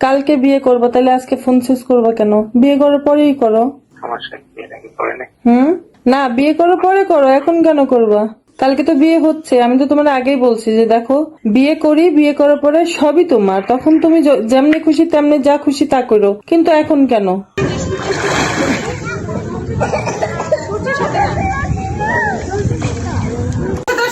কালকে বিয়ে করবো, তাহলে আজকে ফোন শেষ করবো কেন? বিয়ে করার পরেই করো। সমস্যা কি, এটা কি করে নাই? না, বিয়ে করার পরে করো, এখন কেন করবা? কালকে তো বিয়ে হচ্ছে, আমি তো তোমার আগেই বলছি যে দেখো, বিয়ে করি, বিয়ে করার পরে সবই তোমার, তখন তুমি যেমনি খুশি তেমনি যা খুশি তা করো, কিন্তু এখন কেন?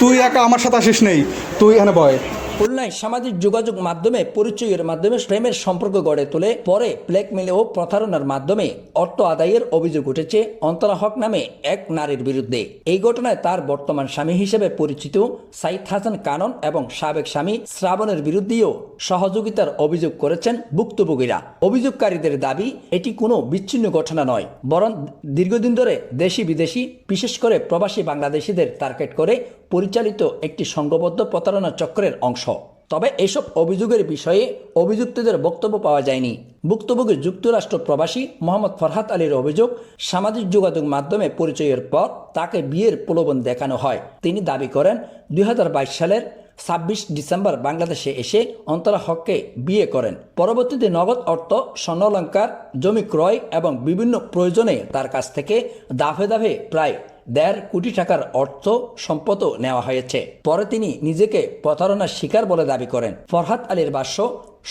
তুই একা আমার সাথে আসিস নেই, তুই এখানে বয়। খুলনায় সামাজিক যোগাযোগ মাধ্যমে পরিচয়ের মাধ্যমে প্রেমের সম্পর্ক গড়ে তোলে, পরে ব্ল্যাকমেল ও প্রতারণার মাধ্যমে অর্থ আদায়ের অভিযোগ উঠেছে অন্তরা হক নামে এক নারীর বিরুদ্ধে। এই ঘটনায় তার বর্তমান স্বামী হিসেবে পরিচিত সাইদ হাসান কানন এবং সাবেক স্বামী শ্রাবণের বিরুদ্ধেও সহযোগিতার অভিযোগ করেছেন ভুক্তভোগীরা। অভিযোগকারীদের দাবি, এটি কোনো বিচ্ছিন্ন ঘটনা নয়, বরং দীর্ঘদিন ধরে দেশি বিদেশি, বিশেষ করে প্রবাসী বাংলাদেশিদের টার্গেট করে পরিচালিত একটি সংঘবদ্ধ প্রতারণা চক্রের অংশ। তবে এসব অভিযোগের বিষয়ে অভিযুক্তদের বক্তব্য পাওয়া যায়নি। ভুক্তভোগী যুক্তরাষ্ট্র প্রবাসী মোহাম্মদ ফরহাদ আলীর অভিযোগ, সামাজিক যোগাযোগ মাধ্যমে পরিচয়ের পর তাকে বিয়ের প্রলোভন দেখানো হয়। তিনি দাবি করেন 2022 সালের 26 ডিসেম্বর বাংলাদেশে এসে অন্তরা হককে বিয়ে করেন। পরবর্তীতে নগদ অর্থ, স্বর্ণালংকার, জমি ক্রয় এবং বিভিন্ন প্রয়োজনে তার কাছ থেকে দাফে দাফে প্রায় 1.5 কোটি টাকার অর্থ সম্পদ নেওয়া হয়েছে। পরে তিনি নিজেকে প্রতারণার শিকার বলে দাবি করেন। ফরহাদ আলীর ভাষ্য,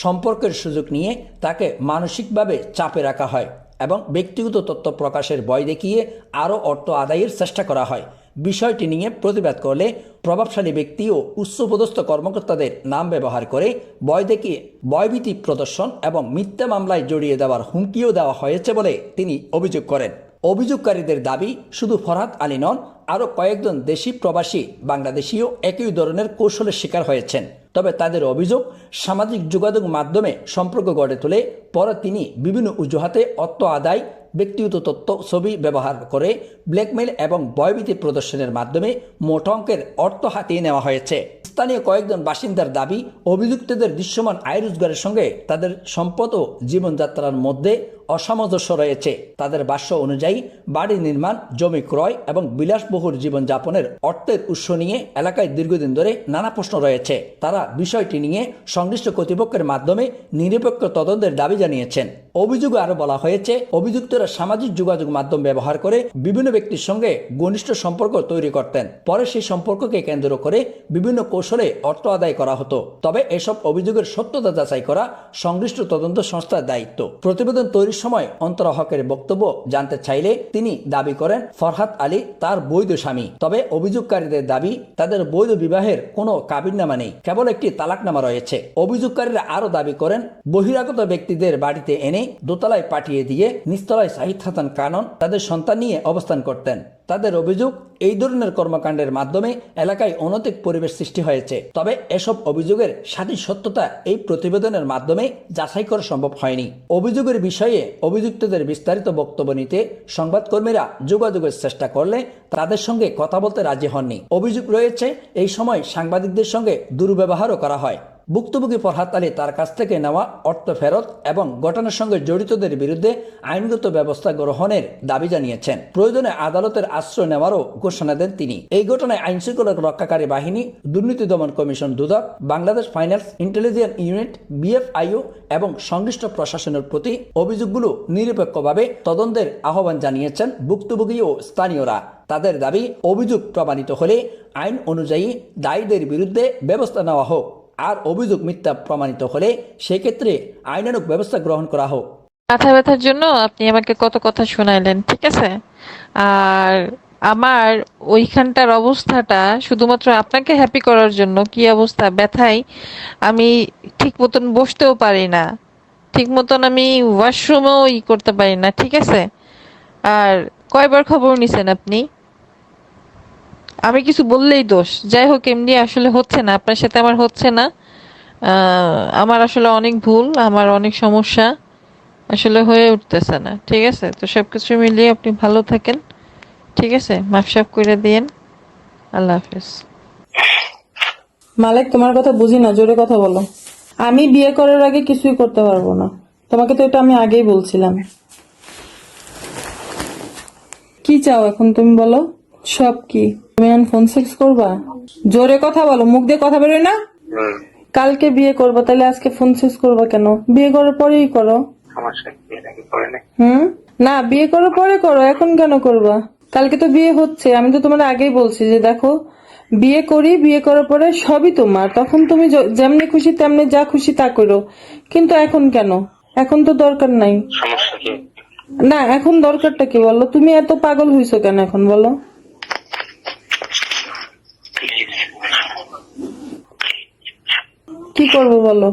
সম্পর্কের সুযোগ নিয়ে তাকে মানসিকভাবে চাপে রাখা হয় এবং ব্যক্তিগত তথ্য প্রকাশের ভয় দেখিয়ে আরও অর্থ আদায়ের চেষ্টা করা হয়। বিষয়টি নিয়ে প্রতিবাদ করলে প্রভাবশালী ব্যক্তি ও উচ্চপদস্থ কর্মকর্তাদের নাম ব্যবহার করে ভয় দেখিয়ে ভয়ভীতি প্রদর্শন এবং মিথ্যা মামলায় জড়িয়ে দেওয়ার হুমকিও দেওয়া হয়েছে বলে তিনি অভিযোগ করেন। অভিযোগকারীদের দাবি, শুধু ফরহাদ আলী নন, আরও কয়েকজন দেশি প্রবাসী বাংলাদেশিও একই ধরনের কৌশলের শিকার হয়েছেন। তবে তাদের অভিযোগ, সামাজিক যোগাযোগ মাধ্যমে সম্পর্ক গড়ে তোলে, পরে তিনি বিভিন্ন অজুহাতে অর্থ আদায়, ব্যক্তিগত তথ্য, ছবি ব্যবহার করে ব্ল্যাকমেল এবং ভয়ভীতি প্রদর্শনের মাধ্যমে মোটা অঙ্কের অর্থ হাতিয়ে নেওয়া হয়েছে। স্থানীয় কয়েকজন বাসিন্দার দাবি, অভিযুক্তদের দৃশ্যমান আয় রোজগারের সঙ্গে তাদের সম্পদ ও জীবনযাত্রার মধ্যে অসামঞ্জস্য রয়েছে। তাদের ভাষ্য অনুযায়ী বাড়ি নির্মাণ, জমি ক্রয় এবং বিলাসবহুল জীবনযাপনের অর্থের উৎস নিয়ে এলাকায় দীর্ঘদিন ধরে নানা প্রশ্ন রয়েছে। তারা বিষয়টি নিয়ে সংশ্লিষ্ট কর্তৃপক্ষের মাধ্যমে নিরপেক্ষ তদন্তের দাবি জানিয়েছেন। অভিযোগে আরও বলা হয়েছে, অভিযুক্তরা সামাজিক যোগাযোগ মাধ্যম ব্যবহার করে বিভিন্ন ব্যক্তির সঙ্গে ঘনিষ্ঠ সম্পর্ক তৈরি করতেন। পরে সেই সম্পর্ককে কেন্দ্র করে বিভিন্ন কৌশলে অর্থ আদায় করা হতো। তবে এসব অভিযোগের সত্যতা যাচাই করা সংশ্লিষ্ট তদন্ত সংস্থার দায়িত্ব। প্রতিবেদন তৈরির সময় অন্তরা হকের বক্তব্য জানতে চাইলে তিনি দাবি করেন ফরহাদ আলী তার বৈধ স্বামী। তবে অভিযোগকারীদের দাবি, তাদের বৈধ বিবাহের কোনো কাবিননামা নেই, কেবল একটি তালাকনামা রয়েছে। অভিযোগকারীরা আরও দাবি করেন, বহিরাগত ব্যক্তিদের বাড়িতে এনে দোতলায় পাঠিয়ে দিয়ে নিচতলায় সাইদ হাসান কানন তাদের সন্তান নিয়ে অবস্থান করতেন। তাদের অভিযোগ, এই ধরনের কর্মকাণ্ডের মাধ্যমে এলাকায় অনৈতিক পরিবেশ সৃষ্টি হয়েছে। তবে এসব অভিযোগের সঠিক সত্যতা এই প্রতিবেদনের মাধ্যমে যাচাই করা সম্ভব হয়নি। অভিযোগের বিষয়ে অভিযুক্তদের বিস্তারিত বক্তব্য নিতে সংবাদকর্মীরা যোগাযোগের চেষ্টা করলে তাদের সঙ্গে কথা বলতে রাজি হননি। অভিযোগ রয়েছে, এই সময় সাংবাদিকদের সঙ্গে দুর্ব্যবহারও করা হয়। ভুক্তভোগী ফরহাদ আলী তার কাছ থেকে নেওয়া অর্থ ফেরত এবং ঘটনার সঙ্গে জড়িতদের বিরুদ্ধে আইনগত ব্যবস্থা গ্রহণের দাবি জানিয়েছেন। প্রয়োজনে আদালতের আশ্রয় নেওয়ারও ঘোষণা দেন তিনি। এই ঘটনায় আইনশৃঙ্খলা রক্ষাকারী বাহিনী, দুর্নীতি দমন commission Dudok, Bangladesh finance intelligence unit BFIU এবং সংশ্লিষ্ট প্রশাসনের প্রতি অভিযোগগুলো নিরপেক্ষভাবে তদন্তের আহ্বান জানিয়েছেন ভুক্তভোগী ও স্থানীয়রা। তাদের দাবি, অভিযোগ প্রমাণিত হলে আইন অনুযায়ী দায়ীদের বিরুদ্ধে ব্যবস্থা নেওয়া হোক, আর অভিযোগ মিথ্যা প্রমাণিত হলে সেক্ষেত্রে আইনানুগ ব্যবস্থা গ্রহণ করা হোক। মাথা ব্যথার জন্য আপনি আমাকে কত কথা শোনাইলেন, ঠিক আছে? আর আমার ওইখানটার অবস্থাটা শুধুমাত্র আপনাকে হ্যাপি করার জন্য, কি অবস্থা ব্যথায় আমি ঠিক মতন বসতেও পারি না, ঠিক মতন আমি ওয়াশরুমেও করতে পারি না, ঠিক আছে? আর কয়বার খবর নিছেন আপনি? আমি কিছু বললেই দোষ। যাই হোক, এমনি আসলে হচ্ছে না, আপনার সাথে আমার হচ্ছে না। আমার আসলে অনেক ভুল, আমার অনেক সমস্যা, আসলে হয়ে উঠতেছে না, ঠিক আছে? তো সবকিছু মিলিয়ে আপনি ভালো থাকেন, ঠিক আছে? মাফ করে দিয়েন। আল্লাহ হাফেজ। মালিক, তোমার কথা বুঝি না, জোরে কথা বলো। আমি বিয়ে করার আগে কিছুই করতে পারবো না, তোমাকে তো এটা আমি আগেই বলছিলাম। কি চাও এখন তুমি বলো? সব কি? তুমি এখন ফোন সেক্স করবা? জোরে কথা বলো, মুখ দিয়ে কথা বেরোয় না। কালকে বিয়ে করবো, তাহলে আজকে ফোন সুইচ করবো কেন? বিয়ে করার পরেই করো। সমস্যা কি, এটা কি করে নাকি? না, বিয়ে করার পরে করো, এখন কেন করবা? কালকে তো বিয়ে হচ্ছে, আমি তো তোমার আগেই বলছি যে দেখো, বিয়ে করি, বিয়ে করার পরে সবই তোমার, তখন তুমি যেমনি খুশি তেমনি যা খুশি তা করো। কিন্তু এখন কেন? এখন তো দরকার নাই। সমস্যা কি? না, এখন দরকারটা কি বলো? তুমি এত পাগল হইছো কেন এখন বলো? প্লিজ। কি করবো বলো?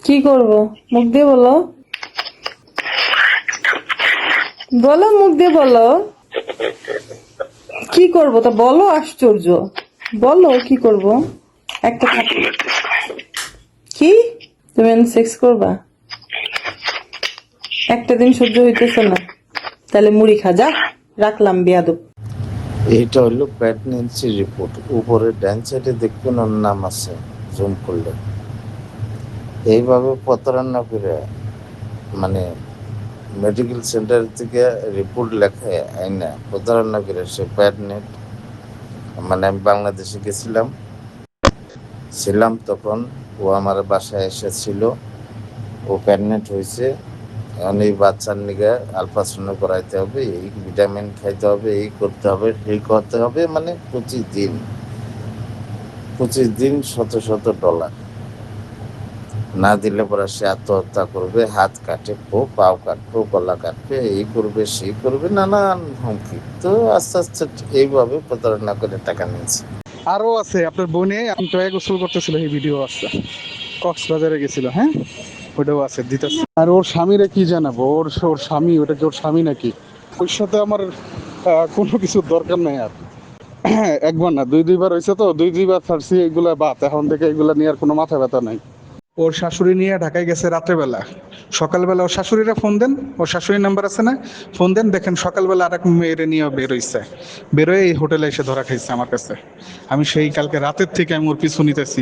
কি করবো? মুখ দিয়ে বলো, বলো, মুখ দিয়ে বলো। কি করবো তা বলো, আশ্চর্য। বলো কি করবো? একটা কি করতেছ? কি? তুমি সেক্স করবা? একটা দিন সহ্য হইতেছে না, তাহলে মুড়ি খা, যা। রাখলাম, বিয়াদব। এইটা হলো প্রেগন্যান্সি রিপোর্ট। উপরে ডান সাইডে দেখবেন ওর নাম আছে, জুম করলে। এইভাবে প্রতারণা করে, মানে মেডিকেল সেন্টার থেকে রিপোর্ট লেখে আইনা প্রতারণা করে সে প্রেগনেন্ট। মানে আমি বাংলাদেশে ছিলাম তখন, ও আমার বাসায় এসেছিল, ও প্রেগনেন্ট হয়েছে। এখন এই বাচ্চার নিগে আলট্রাসাউন্ড করাইতে হবে, এই ভিটামিন খাইতে হবে, এই করতে হবে, সেই করতে হবে, মানে 25 দিন শত শত ডলার না দিলে পরে সে আত্মহত্যা করবে, হাত কাটে, পাও কাটবো, গলা কাটবে, এই করবে, সেই করবে, নানান হুমকি। তো আস্তে আস্তে এইভাবে প্রতারণা করে টাকা নিয়েছে। আরো আছে, আপনার বোনে টয়ে গোসল করতেছিল, এই ভিডিও আছে, কক্সবাজারে গেছিল, হ্যাঁ, ওটাও আছে, দিতেছে। আর ওর স্বামীরা কি জানাবো? ওর স্বামী, ওটা কি ওর স্বামী নাকি? ওর সাথে আমার কোনো কিছু দরকার নাই আর। একবার না, দুইবার হয়েছে, তো দুইবার ছাড়ছি এগুলা বাদ। এখন থেকে এগুলা নিয়ে আর কোনো মাথা ব্যথা নাই। ওর শাশুড়ি নিয়ে ঢাকায় গেছে রাত্রেবেলা। সকালবেলা ওর শাশুড়িরা ফোন দেন, ওর শাশুড়ির নাম্বার আছে না, ফোন দেন, দেখেন সকালবেলা আরেক মেয়েরে নিয়ে বেরোইছে, বেরোয় এই হোটেলে এসে ধরা খাইছে আমার কাছে। আমি সেই কালকে রাতের থেকে আমি ওর পিছু নিতেছি।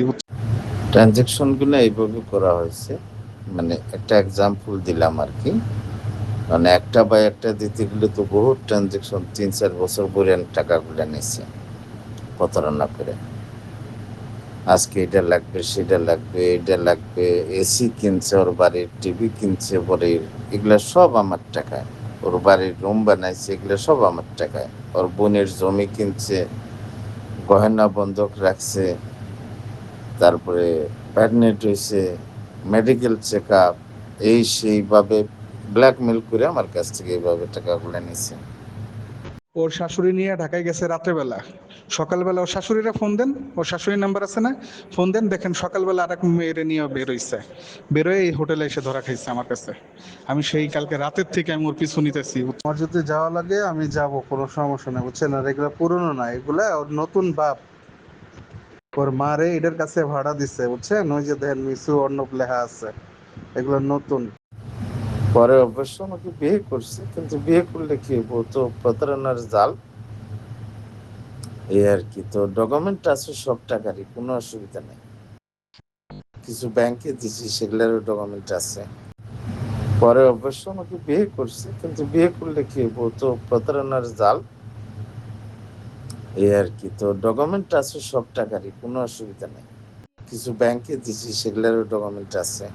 ট্রানজেকশনগুলো এইভাবে করা হয়েছে, মানে একটা এক্সাম্পল দিলাম আর কি। মানে একটা বা একটা দিতে গেলে তো বহু ট্রানজেকশন, 3-4 বছর পরে টাকাগুলো নিচ্ছে প্রতারণা করে। আজকে এটা লাগবে, সেটা লাগবে, এটা লাগবে, এসি কিনছে ওর বাড়ির, টিভি কিনছে বাড়ির, এগুলা সব আমার টাকায়। ওর বাড়ির রুম বানাইছে, এগুলো সব আমার টাকায়। ওর বোনের জমি কিনছে, গয়না বন্ধক রাখছে, তারপরে প্রেগনেন্ট হয়েছে, মেডিকেল চেক আপ, এই সেইভাবে ব্ল্যাকমেল করে আমার কাছ থেকে এইভাবে টাকাগুলো নিছে। ওর শাশুড়ি নিয়ে ঢাকায় গেছে রাত্রেবেলা। সকালবেলা ওর শাশুড়িরা ফোন দেন, ওর শাশুড়ির নাম্বার আছে না, ফোন দেন, দেখেন সকালবেলা আরেক মেয়েরে নিয়ে বেরোইছে, বেরোয় এই হোটেলে এসে ধরা খাইছে আমার কাছে। আমি সেই কালকে রাতের থেকে আমি ওর পিছু নিতেছি। আমার যদি যাওয়া লাগে আমি যাব, কোনো সমস্যা নেই, বুঝছেন? আর এগুলো পুরনো না, এগুলা ওর নতুন বাপ, ওর মারে এটার কাছে ভাড়া দিছে, বুঝছেন? ওই যে দেখেন মিসু অর্ণব লেখা আছে, এগুলো নতুন। পরে অবশ্য আমাকে বিয়ে করছে, কিন্তু বিয়ে করলে কি হবো, তো প্রতারণার জাল, এই আর কি। তো ডকুমেন্ট আছে সব টাকারই, কোনো অসুবিধা নেই। কিছু ব্যাংকে দিছি, সেগুলোরও ডকুমেন্ট আছে। পরে অবশ্য আমাকে বিয়ে করছে, কিন্তু বিয়ে করলে কি হবো, তো প্রতারণার জাল, এই আর কি। তো ডকুমেন্ট আছে সব টাকারই, কোনো অসুবিধা নেই। কিছু ব্যাংকে দিছি, সেগুলোরও ডকুমেন্ট আছে।